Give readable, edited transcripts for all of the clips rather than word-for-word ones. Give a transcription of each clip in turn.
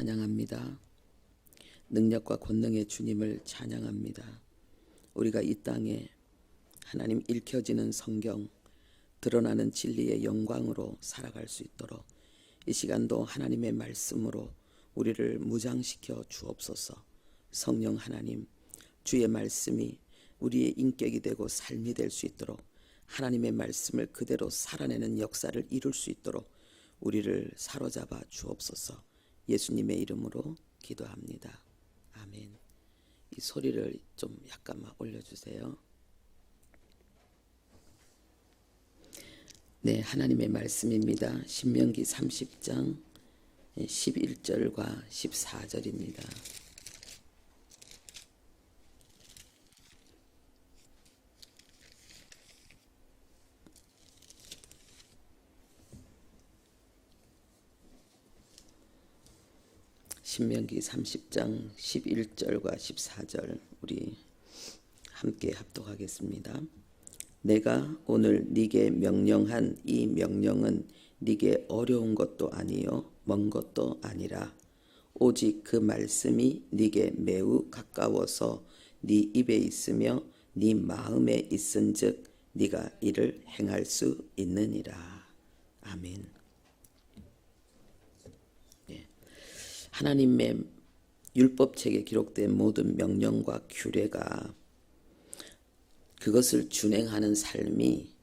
찬양합니다. 능력과 권능의 주님을 찬양합니다. 우리가 이 땅에 하나님 읽혀지는 성경, 드러나는 진리의 영광으로 살아갈 수 있도록 이 시간도 하나님의 말씀으로 우리를 무장시켜 주옵소서. 성령 하나님, 주의 말씀이 우리의 인격이 되고 삶이 될 수 있도록 하나님의 말씀을 그대로 살아내는 역사를 이룰 수 있도록 우리를 사로잡아 주옵소서. 예수님의 이름으로 기도합니다. 아멘. 이 소리를 좀 약간만 올려주세요. 네, 하나님의 말씀입니다. 신명기 30장 11절과 14절입니다. 신명기 30장 11절과 14절 우리 함께 합독하겠습니다. 내가 오늘 네게 명령한 이 명령은 네게 어려운 것도 아니요 먼 것도 아니라 오직 그 말씀이 네게 매우 가까워서 네 입에 있으며 네 마음에 있은즉 네가 이를 행할 수 있느니라. 아멘. 하나님의 율법책에 기록된 모든 명령과 규례가 그것을 준행하는 삶이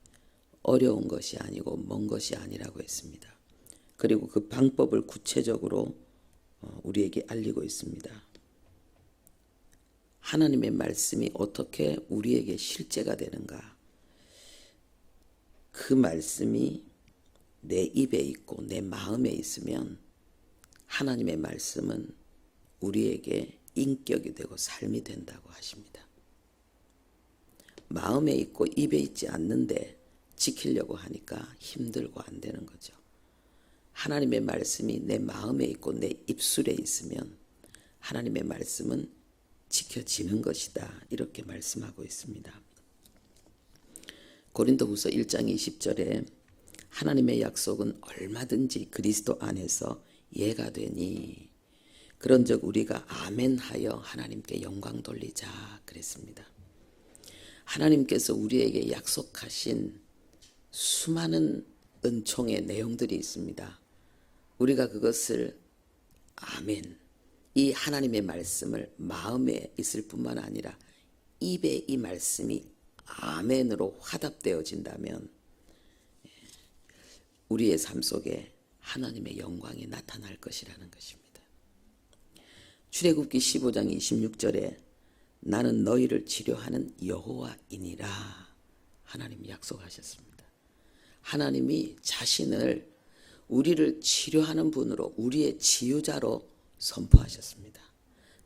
어려운 것이 아니고 먼 것이 아니라고 했습니다. 그리고 그 방법을 구체적으로 우리에게 알리고 있습니다. 하나님의 말씀이 어떻게 우리에게 실제가 되는가? 그 말씀이 내 입에 있고 내 마음에 있으면 하나님의 말씀은 우리에게 인격이 되고 삶이 된다고 하십니다. 마음에 있고 입에 있지 않는데 지키려고 하니까 힘들고 안 되는 거죠. 하나님의 말씀이 내 마음에 있고 내 입술에 있으면 하나님의 말씀은 지켜지는 것이다. 이렇게 말씀하고 있습니다. 고린도후서 1장 20절에 하나님의 약속은 얼마든지 그리스도 안에서 예가 되니 그런즉 우리가 아멘하여 하나님께 영광 돌리자 그랬습니다. 하나님께서 우리에게 약속하신 수많은 은총의 내용들이 있습니다. 우리가 그것을 아멘, 이 하나님의 말씀을 마음에 있을 뿐만 아니라 입에 이 말씀이 아멘으로 화답되어진다면 우리의 삶 속에 하나님의 영광이 나타날 것이라는 것입니다. 출애굽기 15장 26절에 나는 너희를 치료하는 여호와이니라 하나님이 약속하셨습니다. 하나님이 자신을 우리를 치료하는 분으로 우리의 치유자로 선포하셨습니다.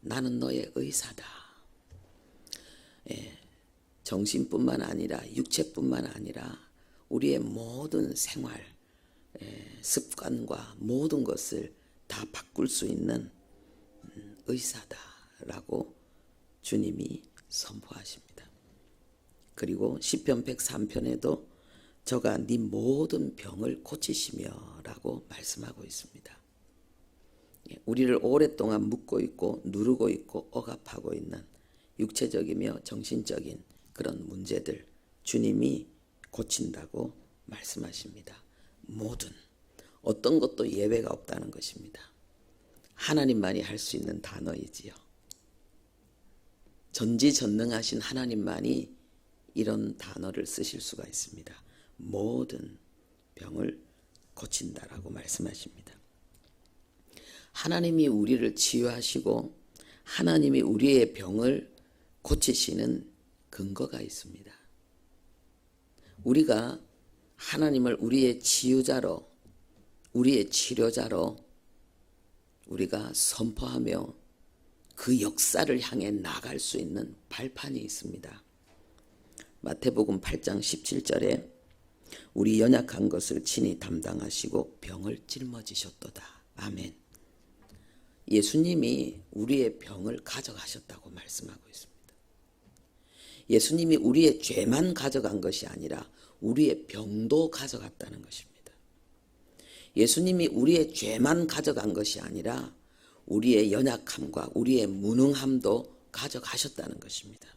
나는 너의 의사다. 정신뿐만 아니라 육체뿐만 아니라 우리의 모든 생활 습관과 모든 것을 다 바꿀 수 있는 의사다라고 주님이 선포하십니다. 그리고 시편 103편에도 저가 네 모든 병을 고치시며 라고 말씀하고 있습니다. 우리를 오랫동안 묶고 있고 누르고 있고 억압하고 있는 육체적이며 정신적인 그런 문제들 주님이 고친다고 말씀하십니다. 모든 어떤 것도 예외가 없다는 것입니다. 하나님만이 할 수 있는 단어이지요. 전지전능하신 하나님만이 이런 단어를 쓰실 수가 있습니다. 모든 병을 고친다라고 말씀하십니다. 하나님이 우리를 치유하시고 하나님이 우리의 병을 고치시는 근거가 있습니다. 우리가 하나님을 우리의 치유자로 우리의 치료자로 우리가 선포하며 그 역사를 향해 나갈 수 있는 발판이 있습니다. 마태복음 8장 17절에 우리 연약한 것을 친히 담당하시고 병을 짊어지셨도다. 아멘. 예수님이 우리의 병을 가져가셨다고 말씀하고 있습니다. 예수님이 우리의 죄만 가져간 것이 아니라 우리의 병도 가져갔다는 것입니다. 예수님이 우리의 죄만 가져간 것이 아니라 우리의 연약함과 우리의 무능함도 가져가셨다는 것입니다.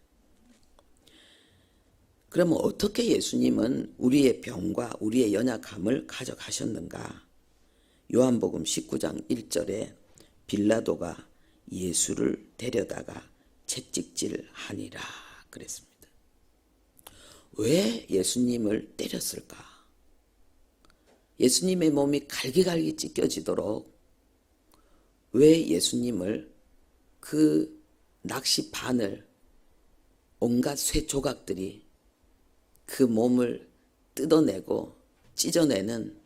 그러면 어떻게 예수님은 우리의 병과 우리의 연약함을 가져가셨는가? 요한복음 19장 1절에 빌라도가 예수를 데려다가 채찍질하니라 그랬습니다. 왜 예수님을 때렸을까? 예수님의 몸이 갈기갈기 찢겨지도록 왜 예수님을 그 낚시 바늘, 온갖 쇠 조각들이 그 몸을 뜯어내고 찢어내는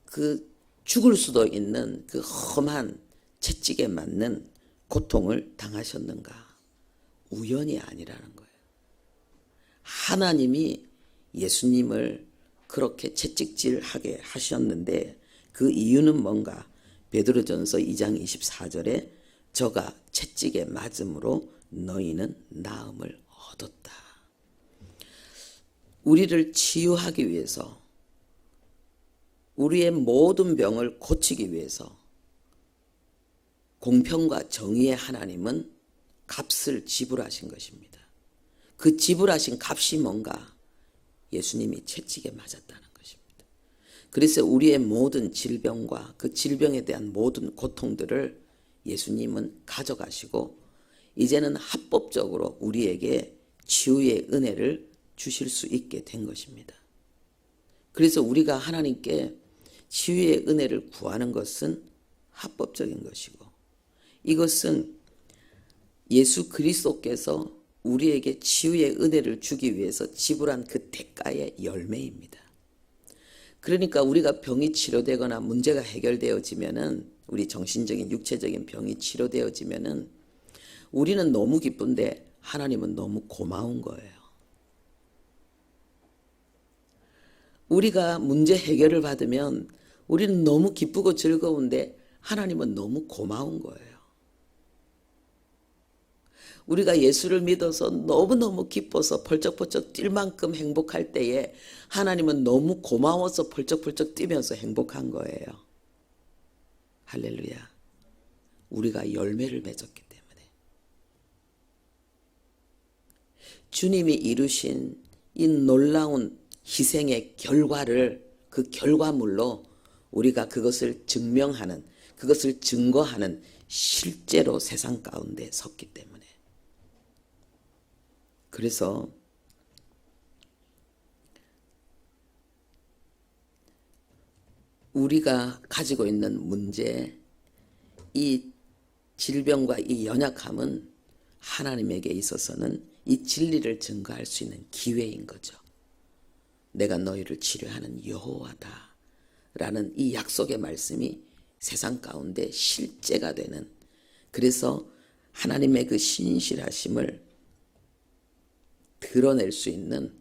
그 죽을 수도 있는 그 험한 채찍에 맞는 고통을 당하셨는가? 우연이 아니라는 거예요. 하나님이 예수님을 그렇게 채찍질하게 하셨는데 그 이유는 뭔가? 베드로전서 2장 24절에 저가 채찍에 맞음으로 너희는 나음을 얻었다. 우리를 치유하기 위해서, 우리의 모든 병을 고치기 위해서 공평과 정의의 하나님은 값을 지불하신 것입니다. 그 지불하신 값이 뭔가? 예수님이 채찍에 맞았다는 것입니다. 그래서 우리의 모든 질병과 그 질병에 대한 모든 고통들을 예수님은 가져가시고 이제는 합법적으로 우리에게 치유의 은혜를 주실 수 있게 된 것입니다. 그래서 우리가 하나님께 치유의 은혜를 구하는 것은 합법적인 것이고 이것은 예수 그리스도께서 우리에게 치유의 은혜를 주기 위해서 지불한 그 대가의 열매입니다. 그러니까 우리가 병이 치료되거나 문제가 해결되어지면은 우리 정신적인 육체적인 병이 치료되어지면은 우리는 너무 기쁜데 하나님은 너무 고마운 거예요. 우리가 문제 해결을 받으면 우리는 너무 기쁘고 즐거운데 하나님은 너무 고마운 거예요. 우리가 예수를 믿어서 너무너무 기뻐서 벌쩍벌쩍 뛸 만큼 행복할 때에 하나님은 너무 고마워서 벌쩍벌쩍 뛰면서 행복한 거예요. 할렐루야. 우리가 열매를 맺었기 때문에. 주님이 이루신 이 놀라운 희생의 결과를 그 결과물로 우리가 그것을 증명하는, 그것을 증거하는 실제로 세상 가운데 섰기 때문에. 그래서 우리가 가지고 있는 문제, 이 질병과 이 연약함은 하나님에게 있어서는 이 진리를 증거할 수 있는 기회인 거죠. 내가 너희를 치료하는 여호와다 라는 이 약속의 말씀이 세상 가운데 실제가 되는, 그래서 하나님의 그 신실하심을 드러낼 수 있는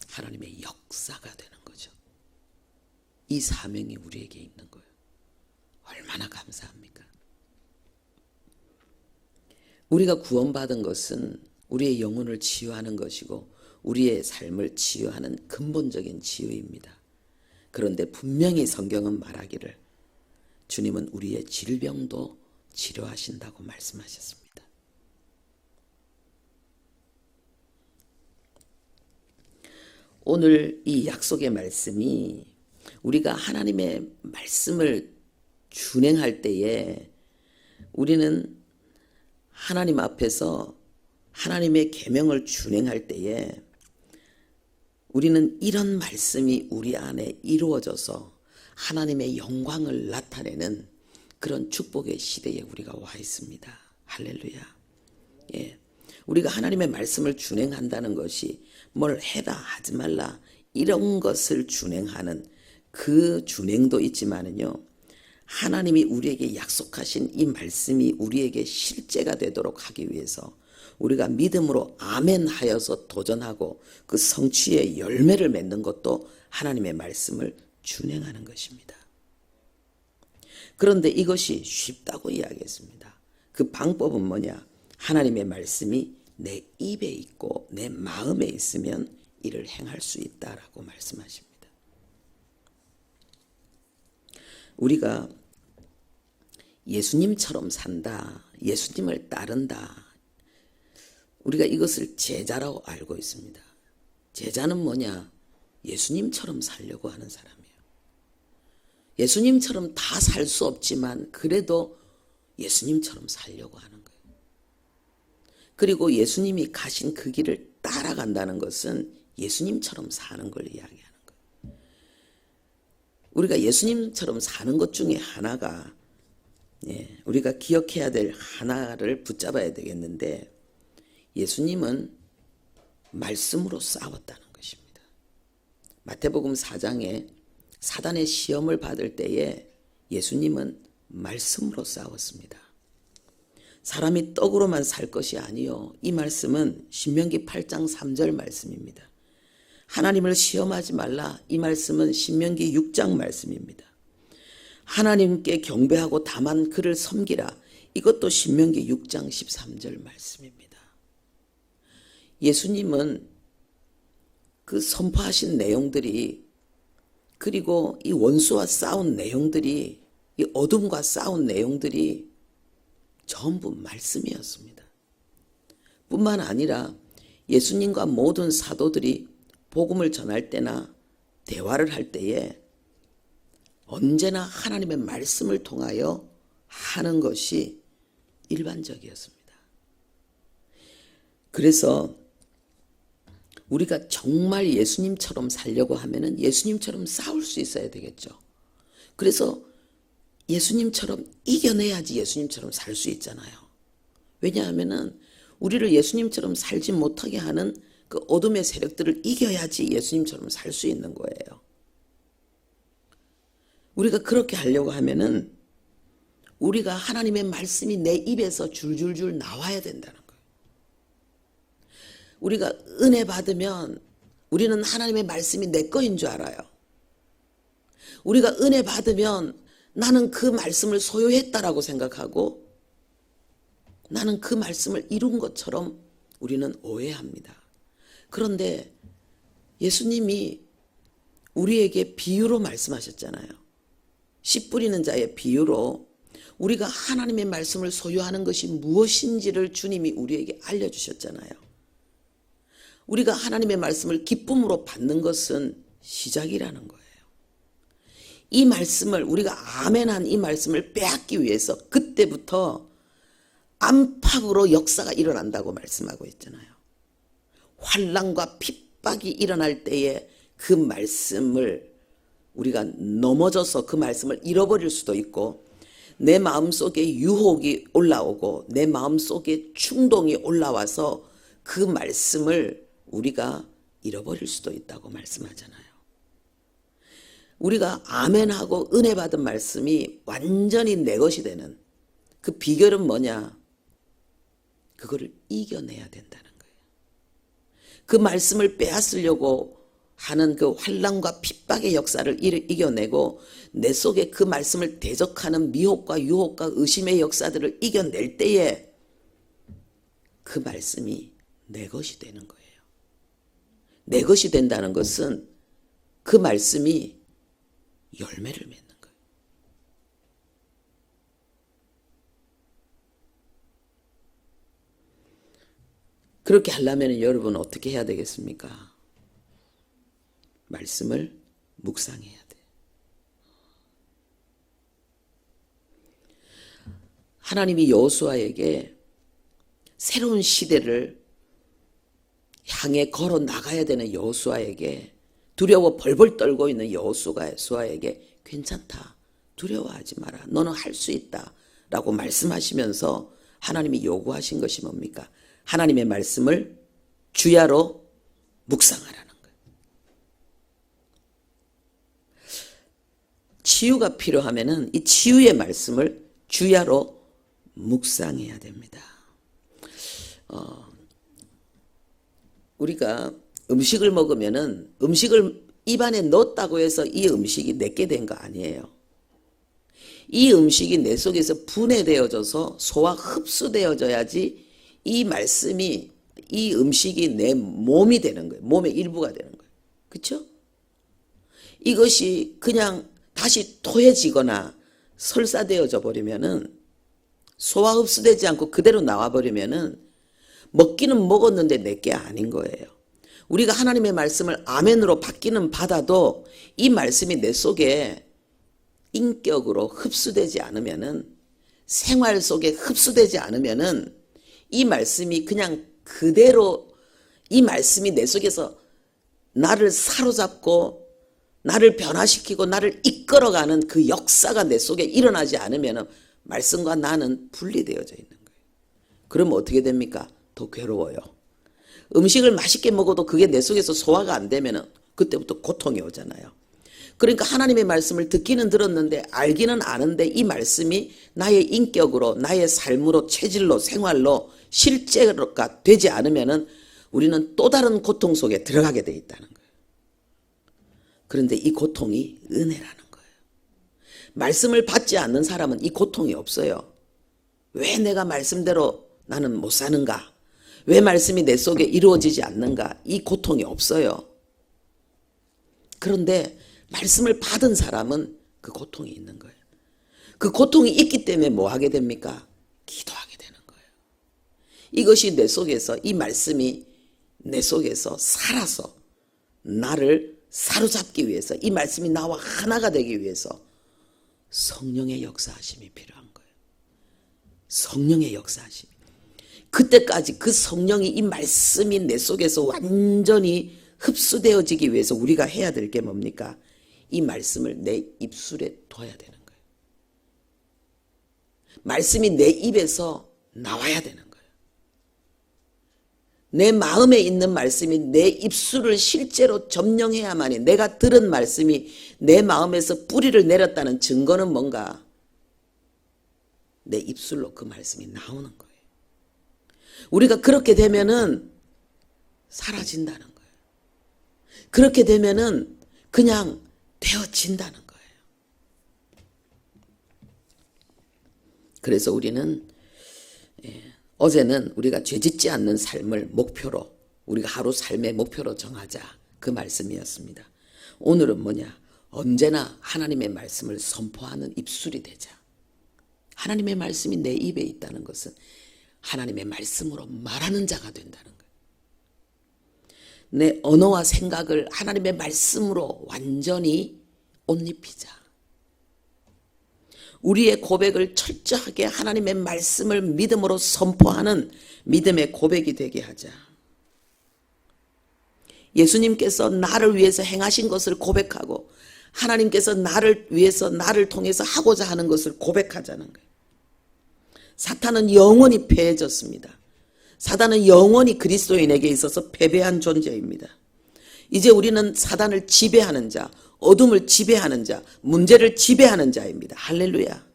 하나님의 역사가 되는 거죠. 이 사명이 우리에게 있는 거예요. 얼마나 감사합니까? 우리가 구원받은 것은 우리의 영혼을 치유하는 것이고 우리의 삶을 치유하는 근본적인 치유입니다. 그런데 분명히 성경은 말하기를 주님은 우리의 질병도 치료하신다고 말씀하셨습니다. 오늘 이 약속의 말씀이 우리가 하나님의 말씀을 준행할 때에 우리는 하나님 앞에서 하나님의 계명을 준행할 때에 우리는 이런 말씀이 우리 안에 이루어져서 하나님의 영광을 나타내는 그런 축복의 시대에 우리가 와 있습니다. 할렐루야. 예. 우리가 하나님의 말씀을 준행한다는 것이 뭘 해라 하지 말라 이런 것을 준행하는 그 준행도 있지만은요, 하나님이 우리에게 약속하신 이 말씀이 우리에게 실제가 되도록 하기 위해서 우리가 믿음으로 아멘 하여서 도전하고 그 성취의 열매를 맺는 것도 하나님의 말씀을 준행하는 것입니다. 그런데 이것이 쉽다고 이야기했습니다. 그 방법은 뭐냐? 하나님의 말씀이 내 입에 있고 내 마음에 있으면 이를 행할 수 있다라고 말씀하십니다. 우리가 예수님처럼 산다, 예수님을 따른다. 우리가 이것을 제자라고 알고 있습니다. 제자는 뭐냐? 예수님처럼 살려고 하는 사람이에요. 예수님처럼 다 살 수 없지만 그래도 예수님처럼 살려고 하는 거예요. 그리고 예수님이 가신 그 길을 따라간다는 것은 예수님처럼 사는 걸 이야기하는 거예요. 우리가 예수님처럼 사는 것 중에 하나가 우리가 기억해야 될 하나를 붙잡아야 되겠는데, 예수님은 말씀으로 싸웠다는 것입니다. 마태복음 4장에 사단의 시험을 받을 때에 예수님은 말씀으로 싸웠습니다. 사람이 떡으로만 살 것이 아니요, 이 말씀은 신명기 8장 3절 말씀입니다. 하나님을 시험하지 말라, 이 말씀은 신명기 6장 말씀입니다. 하나님께 경배하고 다만 그를 섬기라, 이것도 신명기 6장 13절 말씀입니다. 예수님은 그 선포하신 내용들이, 그리고 이 원수와 싸운 내용들이, 이 어둠과 싸운 내용들이 전부 말씀이었습니다. 뿐만 아니라 예수님과 모든 사도들이 복음을 전할 때나 대화를 할 때에 언제나 하나님의 말씀을 통하여 하는 것이 일반적이었습니다. 그래서 우리가 정말 예수님처럼 살려고 하면은 예수님처럼 싸울 수 있어야 되겠죠. 그래서 예수님처럼 이겨내야지 예수님처럼 살 수 있잖아요. 왜냐하면은 우리를 예수님처럼 살지 못하게 하는 그 어둠의 세력들을 이겨야지 예수님처럼 살 수 있는 거예요. 우리가 그렇게 하려고 하면은 우리가 하나님의 말씀이 내 입에서 줄줄줄 나와야 된다는 거예요. 우리가 은혜 받으면 우리는 하나님의 말씀이 내 거인 줄 알아요. 우리가 은혜 받으면 나는 그 말씀을 소유했다라고 생각하고 나는 그 말씀을 이룬 것처럼 우리는 오해합니다. 그런데 예수님이 우리에게 비유로 말씀하셨잖아요. 씨 뿌리는 자의 비유로 우리가 하나님의 말씀을 소유하는 것이 무엇인지를 주님이 우리에게 알려주셨잖아요. 우리가 하나님의 말씀을 기쁨으로 받는 것은 시작이라는 거예요. 이 말씀을, 우리가 아멘한 이 말씀을 빼앗기 위해서 그때부터 안팎으로 역사가 일어난다고 말씀하고 있잖아요. 환난과 핍박이 일어날 때에 그 말씀을 우리가 넘어져서 그 말씀을 잃어버릴 수도 있고, 내 마음속에 유혹이 올라오고 내 마음속에 충동이 올라와서 그 말씀을 우리가 잃어버릴 수도 있다고 말씀하잖아요. 우리가 아멘하고 은혜 받은 말씀이 완전히 내 것이 되는 그 비결은 뭐냐? 그거를 이겨내야 된다는 거예요. 그 말씀을 빼앗으려고 하는 그 환난과 핍박의 역사를 이겨내고 내 속에 그 말씀을 대적하는 미혹과 유혹과 의심의 역사들을 이겨낼 때에 그 말씀이 내 것이 되는 거예요. 내 것이 된다는 것은 그 말씀이 열매를 맺는 거예요. 그렇게 하려면 여러분 어떻게 해야 되겠습니까? 말씀을 묵상해야 돼요. 하나님이 여호수아에게 새로운 시대를 향해 걸어 나가야 되는 여호수아에게, 두려워 벌벌 떨고 있는 여호수아에게 괜찮다, 두려워하지 마라, 너는 할 수 있다 라고 말씀하시면서 하나님이 요구하신 것이 뭡니까? 하나님의 말씀을 주야로 묵상하라는 거예요. 치유가 필요하면은 이 치유의 말씀을 주야로 묵상해야 됩니다. 우리가 음식을 먹으면은 음식을 입안에 넣었다고 해서 이 음식이 내게 된 거 아니에요. 이 음식이 내 속에서 분해되어져서 소화 흡수되어져야지 이 말씀이, 이 음식이 내 몸이 되는 거예요. 몸의 일부가 되는 거예요. 그렇죠? 이것이 그냥 다시 토해지거나 설사되어져 버리면은 소화 흡수되지 않고 그대로 나와버리면은 먹기는 먹었는데 내게 아닌 거예요. 우리가 하나님의 말씀을 아멘으로 받기는 받아도 이 말씀이 내 속에 인격으로 흡수되지 않으면은, 생활 속에 흡수되지 않으면은 이 말씀이 그냥 그대로, 이 말씀이 내 속에서 나를 사로잡고 나를 변화시키고 나를 이끌어가는 그 역사가 내 속에 일어나지 않으면 말씀과 나는 분리되어져 있는 거예요. 그러면 어떻게 됩니까? 더 괴로워요. 음식을 맛있게 먹어도 그게 내 속에서 소화가 안 되면 그때부터 고통이 오잖아요. 그러니까 하나님의 말씀을 듣기는 들었는데 알기는 아는데 이 말씀이 나의 인격으로, 나의 삶으로, 체질로, 생활로 실제가 되지 않으면 우리는 또 다른 고통 속에 들어가게 돼 있다는 거예요. 그런데 이 고통이 은혜라는 거예요. 말씀을 받지 않는 사람은 이 고통이 없어요. 왜 내가 말씀대로 나는 못 사는가? 왜 말씀이 내 속에 이루어지지 않는가? 이 고통이 없어요. 그런데 말씀을 받은 사람은 그 고통이 있는 거예요. 그 고통이 있기 때문에 뭐 하게 됩니까? 기도하게 되는 거예요. 이것이 내 속에서, 이 말씀이 내 속에서 살아서 나를 사로잡기 위해서, 이 말씀이 나와 하나가 되기 위해서 성령의 역사하심이 필요한 거예요. 성령의 역사하심이. 그때까지 그 성령이, 이 말씀이 내 속에서 완전히 흡수되어지기 위해서 우리가 해야 될 게 뭡니까? 이 말씀을 내 입술에 둬야 되는 거예요. 말씀이 내 입에서 나와야 되는 거예요. 내 마음에 있는 말씀이 내 입술을 실제로 점령해야만이, 내가 들은 말씀이 내 마음에서 뿌리를 내렸다는 증거는 뭔가? 내 입술로 그 말씀이 나오는 거예요. 우리가 그렇게 되면은 사라진다는 거예요. 그렇게 되면은 그냥 되어진다는 거예요. 그래서 우리는 어제는 우리가 죄짓지 않는 삶을 목표로, 우리가 하루 삶의 목표로 정하자, 그 말씀이었습니다. 오늘은 뭐냐? 언제나 하나님의 말씀을 선포하는 입술이 되자. 하나님의 말씀이 내 입에 있다는 것은 하나님의 말씀으로 말하는 자가 된다는 거예요. 내 언어와 생각을 하나님의 말씀으로 완전히 옷 입히자. 우리의 고백을 철저하게 하나님의 말씀을 믿음으로 선포하는 믿음의 고백이 되게 하자. 예수님께서 나를 위해서 행하신 것을 고백하고 하나님께서 나를 위해서, 나를 통해서 하고자 하는 것을 고백하자는 거예요. 사탄은 영원히 패해졌습니다. 사단은 영원히 그리스도인에게 있어서 패배한 존재입니다. 이제 우리는 사단을 지배하는 자, 어둠을 지배하는 자, 문제를 지배하는 자입니다. 할렐루야.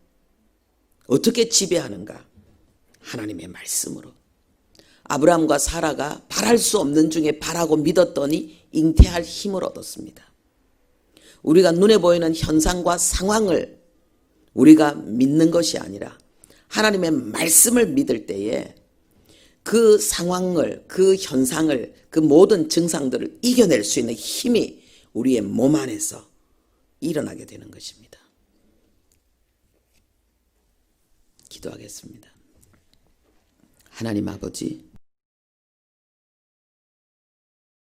어떻게 지배하는가? 하나님의 말씀으로. 아브라함과 사라가 바랄 수 없는 중에 바라고 믿었더니 잉태할 힘을 얻었습니다. 우리가 눈에 보이는 현상과 상황을 우리가 믿는 것이 아니라 하나님의 말씀을 믿을 때에 그 상황을, 그 현상을, 그 모든 증상들을 이겨낼 수 있는 힘이 우리의 몸 안에서 일어나게 되는 것입니다. 기도하겠습니다. 하나님 아버지,